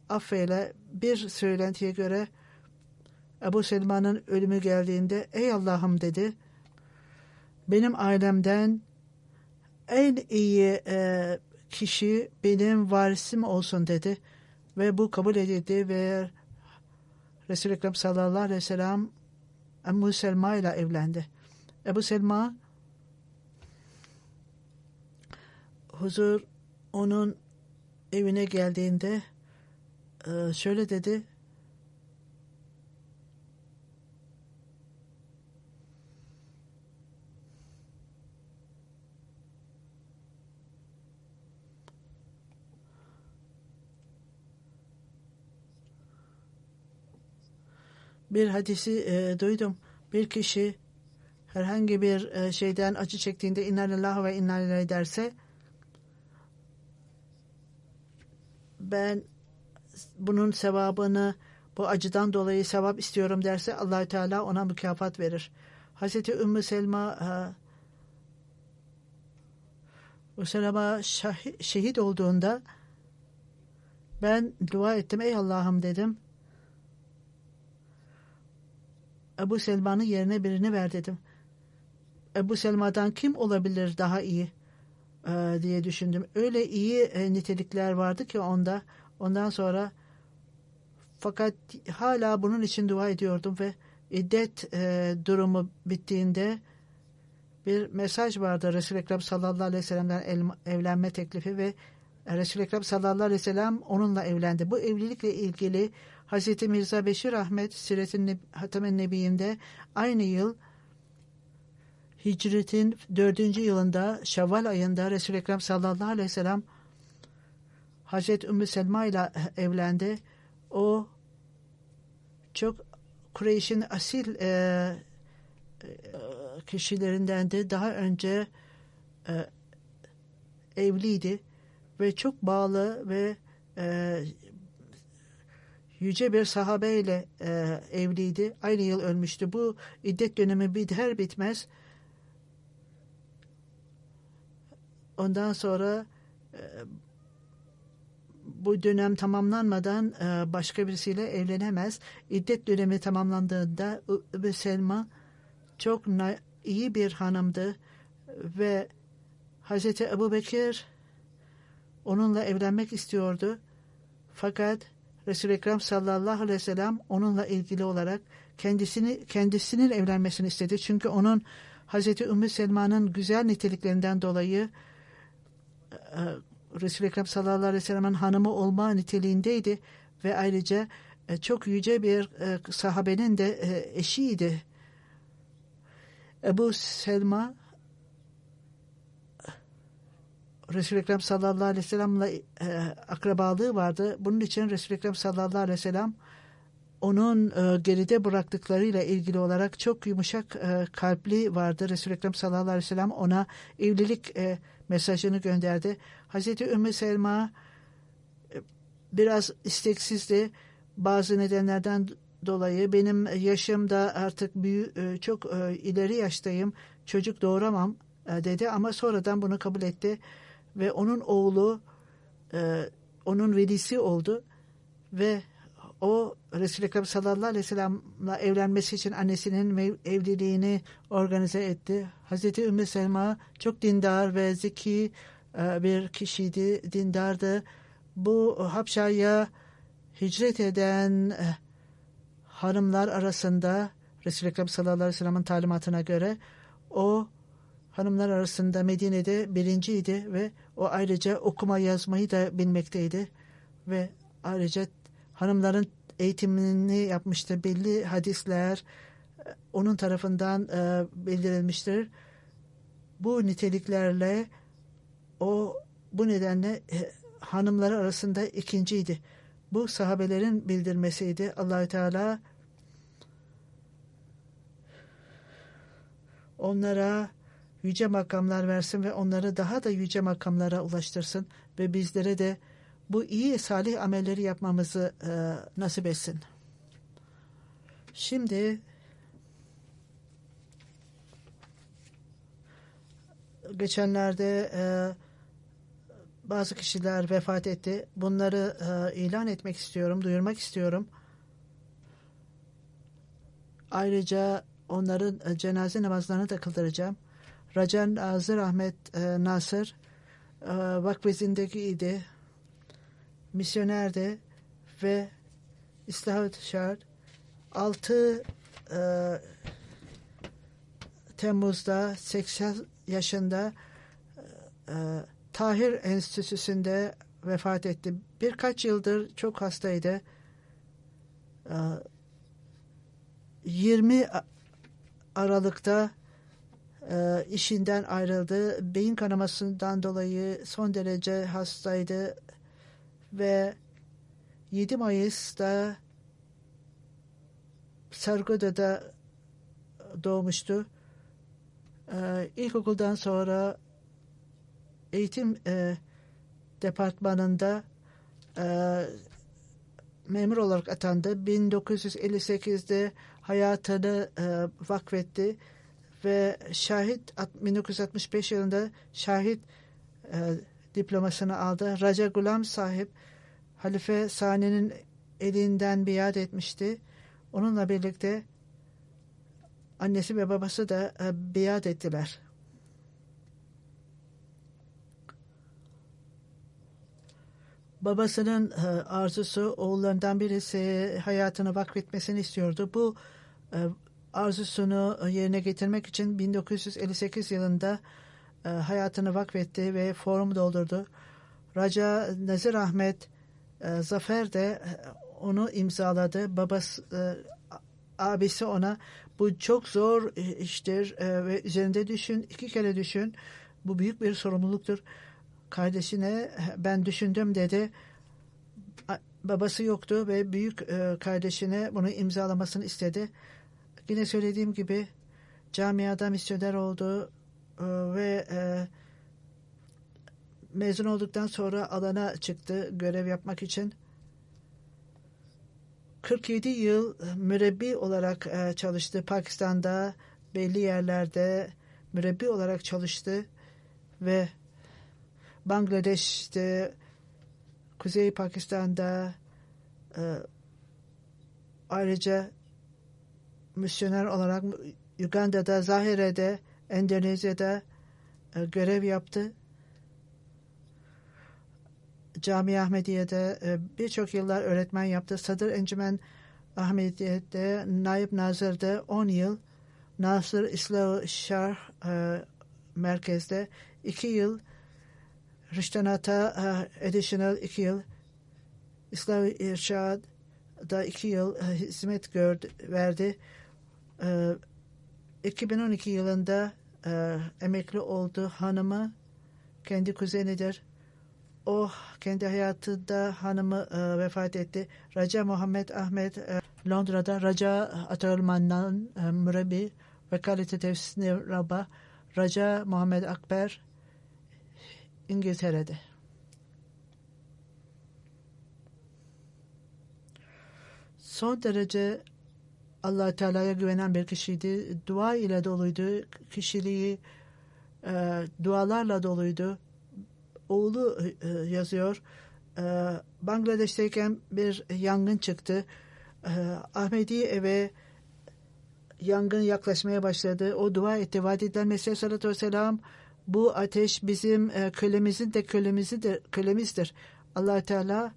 affeyle. Bir söylentiye göre Ebu Selma'nın ölümü geldiğinde ey Allah'ım dedi, benim ailemden en iyi kişi benim varisim olsun dedi ve bu kabul edildi ve Resul-i Ekrem sallallahu aleyhi ve sellem Ebu Selma ile evlendi. Ebu Selma huzur onun evine geldiğinde şöyle dedi, bir hadisi duydum. Bir kişi herhangi bir şeyden acı çektiğinde inna lillahi ve inna ileyhi derse, ben bunun sevabını, bu acıdan dolayı sevap istiyorum derse Allah-u Teala ona mükafat verir. Hazreti Ümmü Selma şehit olduğunda ben dua ettim. Ey Allah'ım dedim, Ebu Selma'nın yerine birini ver dedim. Ebu Selma'dan kim olabilir daha iyi diye düşündüm. Öyle iyi nitelikler vardı ki onda. Ondan sonra fakat hala bunun için dua ediyordum ve iddet durumu bittiğinde bir mesaj vardı. Resul-i Ekrem sallallahu aleyhi ve sellem'den evlenme teklifi ve Resul-i Ekrem sallallahu aleyhi ve sellem onunla evlendi. Bu evlilikle ilgili Hazreti Mirza Beşir Ahmet Siret-i Hatem-i Nebiyyinde aynı yıl Hicret'in 4. yılında Şevval ayında Resul-i Ekrem sallallahu aleyhi ve sellem Hazreti Ümmü Selma ile evlendi. O çok Kureyş'in asil kişilerindendi. Daha önce evliydi ve çok bağlı ve yüce bir sahabeyle evliydi. Aynı yıl ölmüştü. Bu iddet dönemi biter bitmez ondan sonra bu dönem tamamlanmadan başka birisiyle evlenemez. İddet dönemi tamamlandığında Ümmü Selma çok iyi bir hanımdı ve Hazreti Ebu Bekir onunla evlenmek istiyordu. Fakat Resul-i Ekrem sallallahu aleyhi ve sellem onunla ilgili olarak kendisinin evlenmesini istedi. Çünkü onun Hazreti Ümmü Selma'nın güzel niteliklerinden dolayı Resul-i Ekrem sallallahu aleyhi ve sellem'in hanımı olma niteliğindeydi ve ayrıca çok yüce bir sahabenin de eşiydi. Ebu Selma Resul-i Ekrem sallallahu aleyhi ve sellem'le akrabalığı vardı. Bunun için Resul-i Ekrem sallallahu aleyhi ve sellem onun geride bıraktıklarıyla ilgili olarak çok yumuşak kalpli vardı. Resul-i Ekrem sallallahu aleyhi ve sellem ona evlilik mesajını gönderdi. Hazreti Ümmü Selma biraz isteksizdi. Bazı nedenlerden dolayı benim yaşım da artık çok ileri yaştayım. Çocuk doğuramam dedi ama sonradan bunu kabul etti ve onun oğlu onun velisi oldu ve o Resul-i Ekrem sallallahu aleyhi ve sellem'le evlenmesi için annesinin evliliğini organize etti. Hazreti Ümmü Selma çok dindar ve zeki bir kişiydi, dindardı. Bu Habşa'ya hicret eden hanımlar arasında Resul-i Ekrem sallallahu aleyhi ve sellem'in talimatına göre o hanımlar arasında Medine'de birinciydi ve o ayrıca okuma yazmayı da bilmekteydi ve ayrıca hanımların eğitimini yapmıştı. Belli hadisler onun tarafından bildirilmiştir. Bu niteliklerle o bu nedenle hanımları arasında ikinciydi. Bu sahabelerin bildirmesiydi. Allah-u Teala onlara yüce makamlar versin ve onları daha da yüce makamlara ulaştırsın ve bizlere de bu iyi salih amelleri yapmamızı nasip etsin. Şimdi geçenlerde bazı kişiler vefat etti. Bunları ilan etmek istiyorum, duyurmak istiyorum. Ayrıca onların cenaze namazlarını da kıldıracağım. Racan Nazır Ahmet Nasır vakfezindeki misyonerdi ve İslahat Şart 6 Temmuz'da 80 yaşında Tahir Enstitüsü'nde vefat etti. Birkaç yıldır çok hastaydı. 20 Aralık'ta işinden ayrıldı. Beyin kanamasından dolayı son derece hastaydı ve 7 Mayıs'ta Sargoda'da doğmuştu. İlkokuldan sonra eğitim departmanında memur olarak atandı. 1958'de hayatını vakfetti ve şahit 1965 yılında şahit diplomasını aldı. Raja Gulam Sahip Halife Sani'nin elinden biat etmişti. Onunla birlikte annesi ve babası da biat ettiler. Babasının arzusu oğullarından birisi hayatını vakfetmesini istiyordu. Bu arzusunu yerine getirmek için 1958 yılında hayatını vakfetti ve forum doldurdu. Raja Nazır Ahmet Zafer de onu imzaladı. Abisi ona bu çok zor iştir ve üzerinde düşün, 2 kere düşün. Bu büyük bir sorumluluktur. Kardeşine ben düşündüm dedi. Babası yoktu ve büyük kardeşine bunu imzalamasını istedi. Yine söylediğim gibi camiada misyoner oldu ve mezun olduktan sonra alana çıktı görev yapmak için. 47 yıl mürebbi olarak çalıştı. Pakistan'da belli yerlerde mürebbi olarak çalıştı ve Bangladeş'te, Kuzey Pakistan'da ayrıca misyoner olarak Uganda'da, Zahire'de, Endonezya'da görev yaptı. Cami Ahmediye'de birçok yıllar öğretmen yaptı. Sadır Encümen Ahmediye'de, Naib Nazır'da 10 yıl, Nasır İslah Şarh merkezde 2 yıl, Riştanata Additional 2 yıl, İslah İrşad'da 2 yıl hizmet verdi. 2012 yılında emekli oldu. Hanımı kendi kuzenidir. O kendi hayatında hanımı vefat etti. Raja Muhammed Ahmed Londra'da, Raja Atölman'dan mürebbi vekaleti tefsir Rabba, Raja Muhammed Akber İngiltere'de. Son derece Allah Teala'ya güvenen bir kişiydi. Dua ile doluydu. Kişiliği dualarla doluydu. Oğlu yazıyor. Bangladeş'teyken bir yangın çıktı. Ahmedi eve yangın yaklaşmaya başladı. O dua etti. Vadiden Mesih Sallallahu Aleyhi ve Sellem, bu ateş bizim kölemizin de kölemizdir. Allah Teala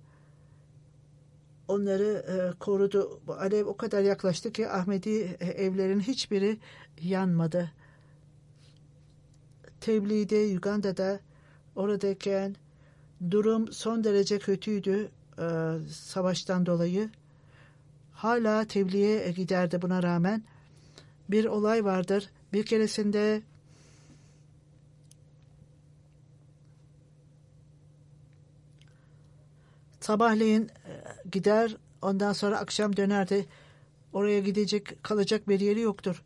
onları korudu. Bu alev o kadar yaklaştı ki Ahmedi evlerin hiçbiri yanmadı. Tebliğde, Uganda'da oradayken durum son derece kötüydü savaştan dolayı. Hala tebliğe giderdi buna rağmen. Bir olay vardır. Bir keresinde sabahleyin gider, ondan sonra akşam dönerdi. Oraya gidecek, kalacak bir yeri yoktur.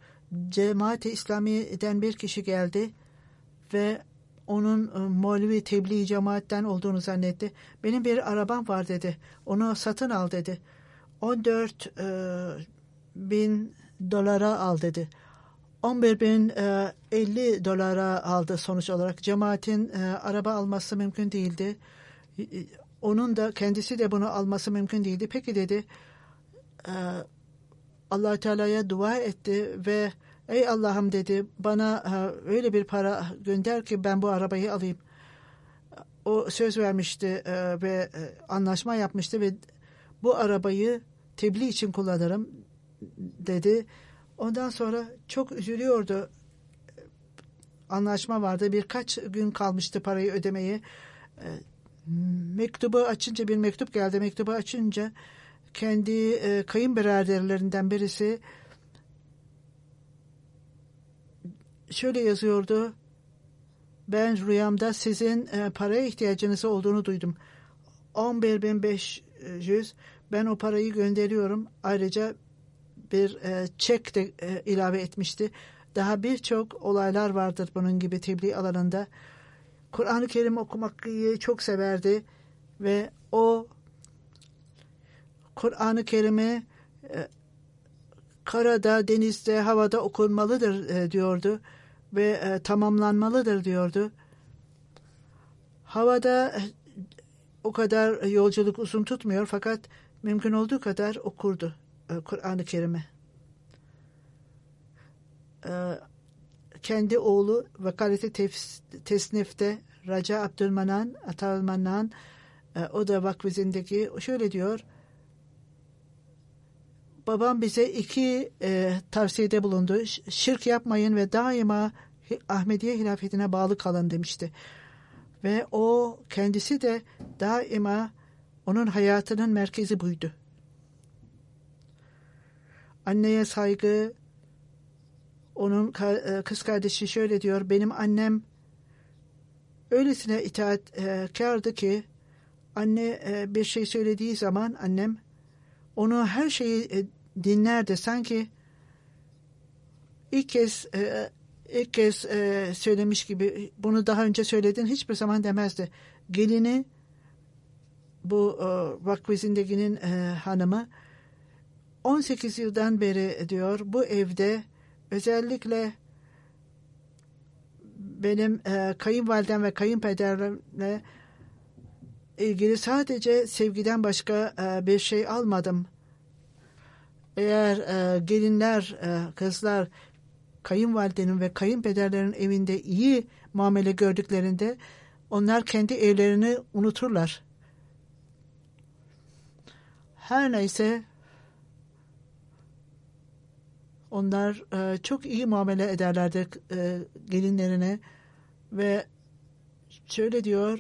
Cemaat-i İslami'den bir kişi geldi. ve onun Mevlevi tebliğ cemaatten olduğunu zannetti. Benim bir arabam var dedi. Onu satın al dedi. 14.000 dolara al dedi. 11.050 dolara aldı sonuç olarak. Cemaatin araba alması mümkün değildi. Onun da kendisi de bunu alması mümkün değildi. Peki dedi, Allah Teala'ya dua etti ve ey Allah'ım dedi, bana öyle bir para gönder ki ben bu arabayı alayım. O söz vermişti ve anlaşma yapmıştı ve bu arabayı tebliğ için kullanırım dedi. Ondan sonra çok üzülüyordu. Anlaşma vardı. Birkaç gün kalmıştı parayı ödemeye. Mektubu açınca bir mektup geldi. Mektubu açınca kendi kayınbiraderlerinden birisi şöyle yazıyordu. Ben rüyamda sizin paraya ihtiyacınız olduğunu duydum. 11.500, ben o parayı gönderiyorum. Ayrıca bir çek de ilave etmişti. Daha birçok olaylar vardır bunun gibi tebliğ alanında. Kur'an-ı Kerim okumayı çok severdi ve o Kur'an-ı Kerim'i karada, denizde, havada okunmalıdır diyordu ve tamamlanmalıdır diyordu. Havada o kadar yolculuk uzun tutmuyor fakat mümkün olduğu kadar okurdu Kur'an-ı Kerim'i. Kendi oğlu Vakaleti Tesnif'te Raca Abdülmanan, Atalmanan, o da vakfizindeki şöyle diyor. Babam bize iki tavsiyede bulundu. Şirk yapmayın ve daima Ahmediye hilafetine bağlı kalın demişti. Ve o kendisi de daima onun hayatının merkezi buydu. Anneye saygı, onun kız kardeşi şöyle diyor. Benim annem öylesine itaatkardı ki anne bir şey söylediği zaman annem onu her şeyi dinlerdi. Sanki ilk kez söylemiş gibi, bunu daha önce söyledin hiçbir zaman demezdi. Gelini, bu vakfizindekinin hanımı 18 yıldan beri diyor bu evde özellikle benim kayınvalidem ve kayınpederimle ilgili sadece sevgiden başka bir şey almadım. Eğer gelinler, kızlar kayınvalidenin ve kayınpederlerin evinde iyi muamele gördüklerinde onlar kendi evlerini unuturlar. Her neyse onlar çok iyi muamele ederlerdi gelinlerine ve şöyle diyor,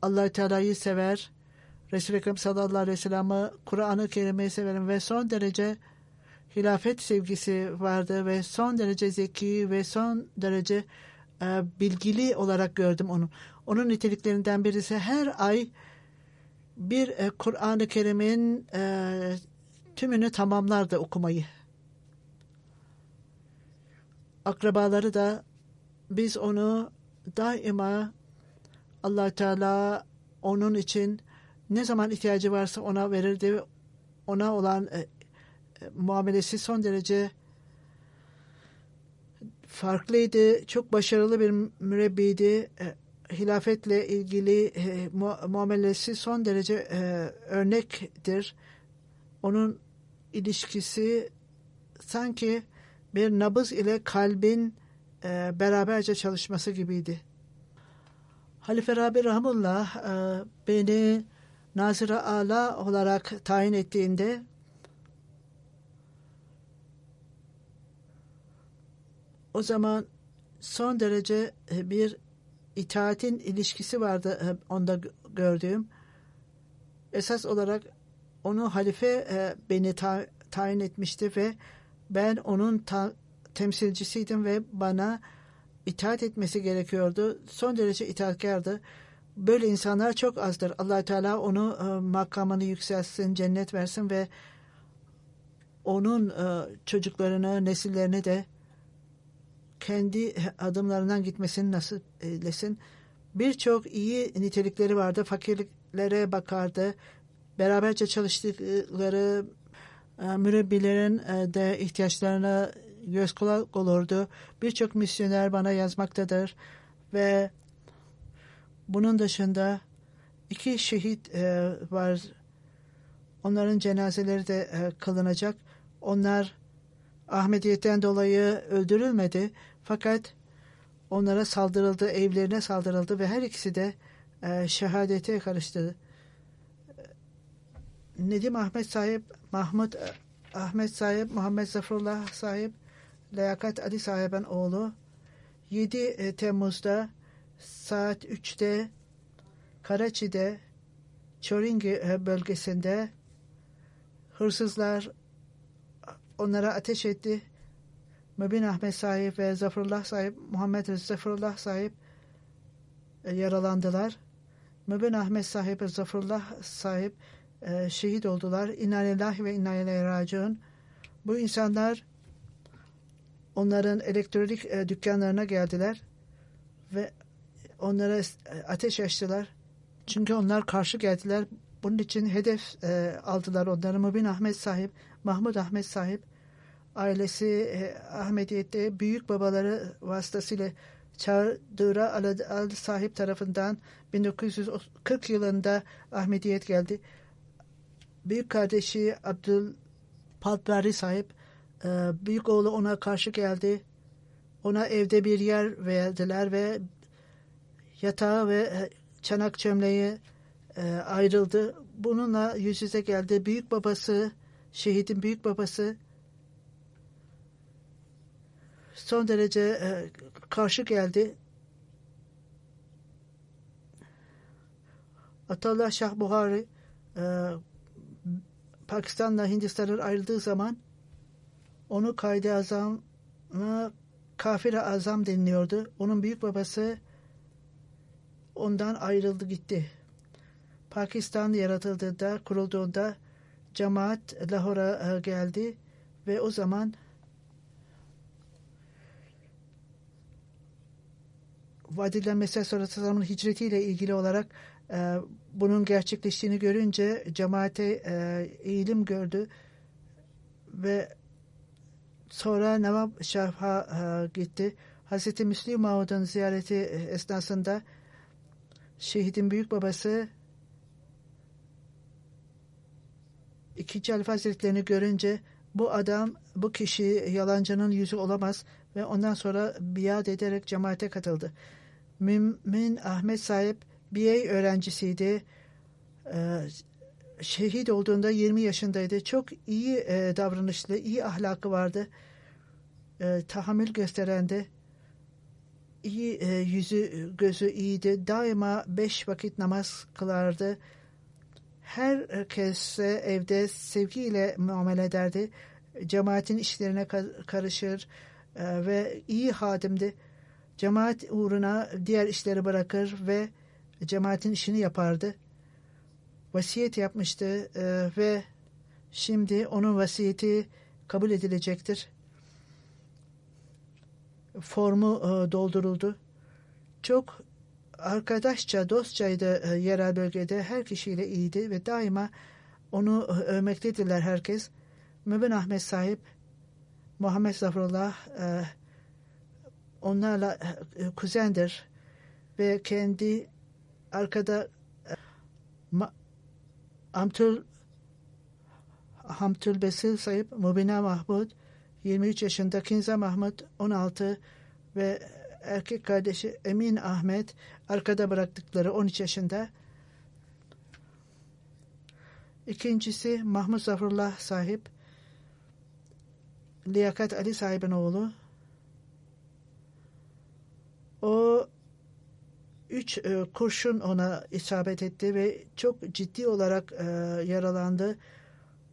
Allah Teala'yı sever, Resul-i Ekrem sallallahu aleyhi ve sellem'i, Kur'an-ı Kerim'i severim ve son derece hilafet sevgisi vardı ve son derece zeki ve son derece bilgili olarak gördüm onu. Onun niteliklerinden birisi her ay bir Kur'an-ı Kerim'in tümünü tamamlardı okumayı. Akrabaları da biz onu daima Allah Teala onun için ne zaman ihtiyacı varsa ona verirdi. Ona olan muamelesi son derece farklıydı. Çok başarılı bir mürebbiydi. Hilafetle ilgili muamelesi son derece örnektir. Onun ilişkisi sanki bir nabız ile kalbin beraberce çalışması gibiydi. Halife Rabi Rahimullah beni Nazır-ı Âlâ olarak tayin ettiğinde o zaman son derece bir itaatin ilişkisi vardı onda gördüğüm. Esas olarak onu halife beni tayin etmişti ve ben onun temsilcisiydim ve bana itaat etmesi gerekiyordu. Son derece itaatkardı. Böyle insanlar çok azdır. Allah Teala onu makamını yükseltsin, cennet versin ve onun çocuklarını, nesillerini de kendi adımlarından gitmesini nasip eylesin. Birçok iyi nitelikleri vardı. Fakirliklere bakardı. Beraberce çalıştıkları mürebbilerin de ihtiyaçlarına göz kulak olurdu. Birçok misyoner bana yazmaktadır ve bunun dışında 2 şehit var. Onların cenazeleri de kılınacak. Onlar Ahmediyetten dolayı öldürülmedi. Fakat onlara saldırıldı, evlerine saldırıldı ve her ikisi de şehadete karıştı. Nedim Ahmet sahip, Mahmud Ahmet sahip, Muhammed Zaferullah sahip, Liyakat Ali sahibin oğlu 7 Temmuz'da saat 3'te Karachi'de Choringi bölgesinde hırsızlar onlara ateş etti. Mübin Ahmet sahip ve Zaferullah sahip, Muhammed Zaferullah sahip yaralandılar. Mübin Ahmet sahip ve Zaferullah sahip şehit oldular. İnna lillahi ve inna ileyhi raciun. Bu insanlar onların elektronik dükkanlarına geldiler ve onlara ateş açtılar. Çünkü onlar karşı geldiler. Bunun için hedef aldılar onları. Mübin Ahmet sahip, Mahmud Ahmet sahip ailesi Ahmediyet'te büyük babaları vasıtasıyla Çağdır'a al sahip tarafından 1940 yılında Ahmediyet geldi. Büyük kardeşi Abdül Patbari sahip büyük oğlu ona karşı geldi. Ona evde bir yer verdiler ve yatağı ve çanak çömleği ayrıldı. Bununla yüz yüze geldi. Büyük babası, şehidin büyük babası son derece karşı geldi. Atullah Şah Buhari Pakistan'la Hindistan'ın ayrıldığı zaman onu Kaid-i Azam'a Kafir-i Azam deniliyordu. Onun büyük babası ondan ayrıldı gitti. Pakistan yaratıldığında, kurulduğunda cemaat Lahor'a geldi ve o zaman Vadil'den Mesih Aleyhisselam'ın hicretiyle ilgili olarak bunun gerçekleştiğini görünce cemaate eğilim gördü ve sonra Nevab Şah'a gitti. Hazreti Müslim Maud'un ziyareti esnasında şehidin büyük babası İkinci Halife Hazretlerini görünce bu adam, bu kişi yalancının yüzü olamaz ve ondan sonra biat ederek cemaate katıldı. Mümin Ahmet sahip BA öğrencisiydi. Şehit olduğunda 20 yaşındaydı. Çok iyi davranışlı, iyi ahlakı vardı. Tahammül gösterendi. İyi yüzü, gözü iyiydi. Daima 5 vakit namaz kılardı. Herkese evde sevgiyle muamele ederdi. Cemaatin işlerine karışır ve iyi hadimdi. Cemaat uğruna diğer işleri bırakır ve cemaatin işini yapardı. Vasiyet yapmıştı ve şimdi onun vasiyeti kabul edilecektir. Formu dolduruldu. Çok arkadaşça, dostçaydı yerel bölgede. Her kişiyle iyiydi ve daima onu övmekteydiler herkes. Mübin Ahmet sahip, Muhammed Zaferullah onlarla kuzendir ve kendi arkada Hamtul Besil sahip, Mubina Mahmud 23 yaşında, Kinza Mahmud 16 ve erkek kardeşi Emin Ahmet arkada bıraktıkları 13 yaşında. İkincisi Mahmud Zaferullah sahip, Liyakat Ali sahibin oğlu. O 3 kurşun ona isabet etti ve çok ciddi olarak yaralandı.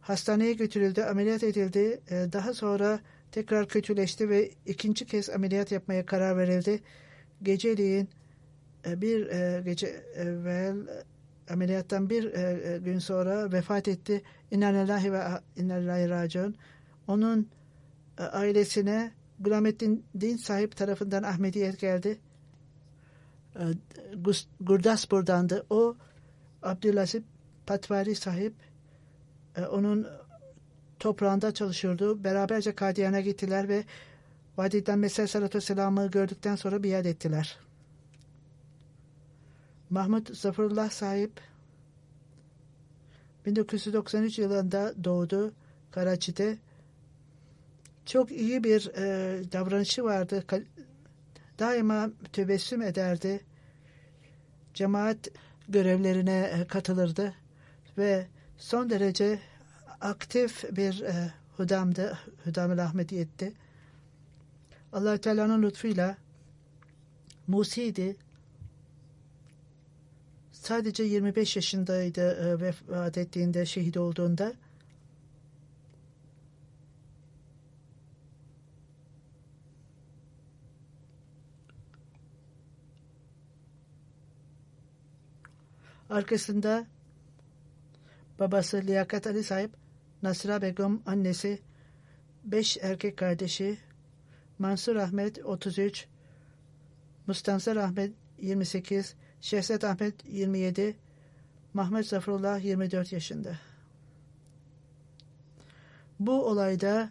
Hastaneye götürüldü, ameliyat edildi. Daha sonra tekrar kötüleşti ve ikinci kez ameliyat yapmaya karar verildi. Geceliğin bir gece evvel ameliyattan bir gün sonra vefat etti. İnna lillahi ve inna ileyhi raciun. Onun ailesine Gulamettin Din sahip tarafından Ahmediyet geldi. Gurdaspur'dandı. O Abdülaziz Patvari sahip onun toprağında çalışıyordu. Beraberce Kadiyan'a gittiler ve Vadiden Mesih Sallallahu Selam'ı gördükten sonra biat ettiler. Mahmud Zaferullah sahip 1993 yılında doğdu Karachi'de. Çok iyi bir davranışı vardı. Daima tebessüm ederdi. Cemaat görevlerine katılırdı ve son derece aktif bir hudamdı. Hudam-ı Ahmediye'tti. Allah-u Teala'nın lütfuyla Musi'ydi. Sadece 25 yaşındaydı vefat ettiğinde, şehit olduğunda. Arkasında babası Liyakat Ali sahip, Nasra Begum annesi, 5 erkek kardeşi, Mansur Ahmet 33, Mustansar Ahmet 28, Şehzat Ahmet 27, Mahmud Zaferullah 24 yaşında. Bu olayda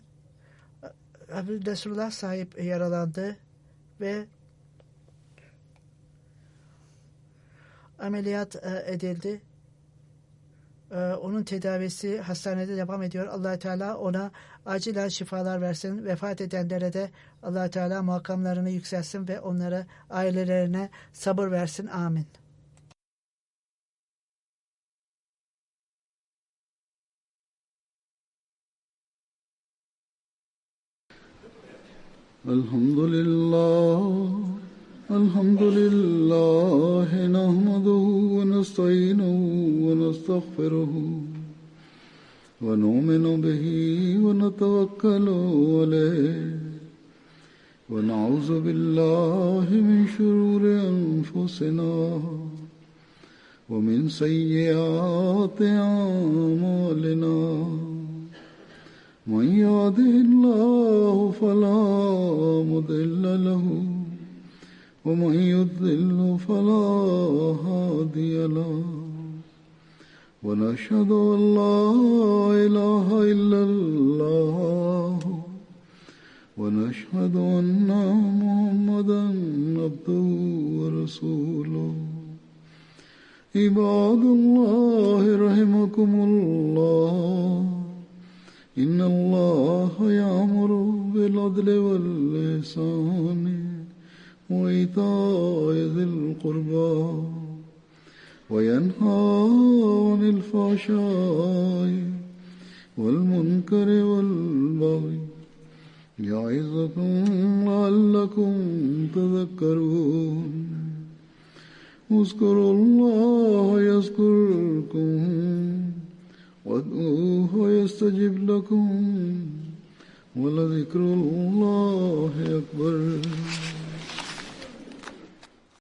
Abdülresulullah sahip yaralandı ve ameliyat edildi. Onun tedavisi hastanede devam ediyor. Allah Teala ona acilen şifalar versin. Vefat edenlere de Allah Teala makamlarını yükselsin ve onlara, ailelerine sabır versin. Amin. Elhamdülillah. الحمد لله نحمده ونستعينه ونستغفره ونؤمن به ونتوكل عليه ونعوذ بالله من شرور أنفسنا ومن سيئات أعمالنا من يهده الله فلا مضل له ومن يضلل فلا هادي له ونشهد أن لا إله إلا الله ونشهد أن محمدا عبده ورسوله عباد الله رحمكم الله إن الله يأمر بالعدل والإحسان وإيتاء ذي القربى وينهى عن الفحشاء والمنكر والبغي يعظكم لعلكم تذكرون اذكروا الله يذكركم وادعوه يستجب لكم ولذكر الله أكبر